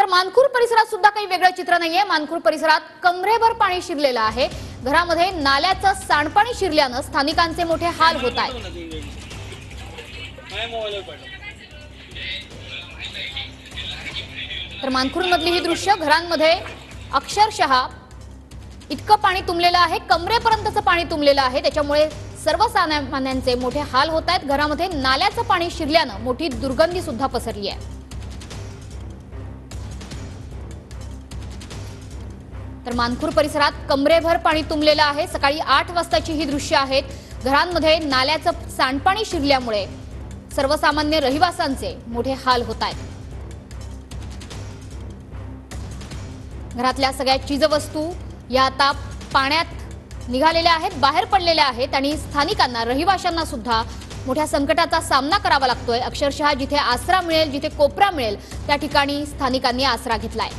तर मानखुर परिसरात सुद्धा काही वेगळं चित्र नाहीये। मानखुर परिसरात कमरेभर पाणी शिरलेलं आहे। घरामध्ये नाल्याचं सांडपाणी शिरल्यानं स्थानिकांचे मोठे हाल होत आहेत। तर मानखुरमधली ही दृश्य घरांमध्ये अक्षरशः इतकं पाणी तुंबलेलं आहे, कमरेपर्यंतचं पाणी तुंबलेलं आहे। त्याच्यामुळे सर्वसामान्यांचे मोठे हाल होत आहेत। घरामध्ये नाल्याचं पाणी शिरल्यानं मोठी दुर्गंधी सुद्धा पसरली आहे। तर मानखुर परिसरात कमरेभर पाणी तुंबलेलं आहे। सकाळी 8 वाजताची ही दृश्य आहेत। घरांमध्ये नाल्याचं सांडपाणी शिरल्यामुळे सर्वसामान्य रहिवाशांचे मोठे हाल होत आहेत। घरातल्या सगळ्या चीजवस्तू या आता पाण्यात निघालेल्या आहेत, बाहेर पडलेल्या आहेत आणि स्थानिकांना रहिवाशांना सुद्धा मोठ्या संकटाचा सामना करावा लागतोय। अक्षरशः जिथे आसरा मिळेल, जिथे कोपरा मिळेल त्या ठिकाणी स्थानिकांनी आसरा घेतलाय।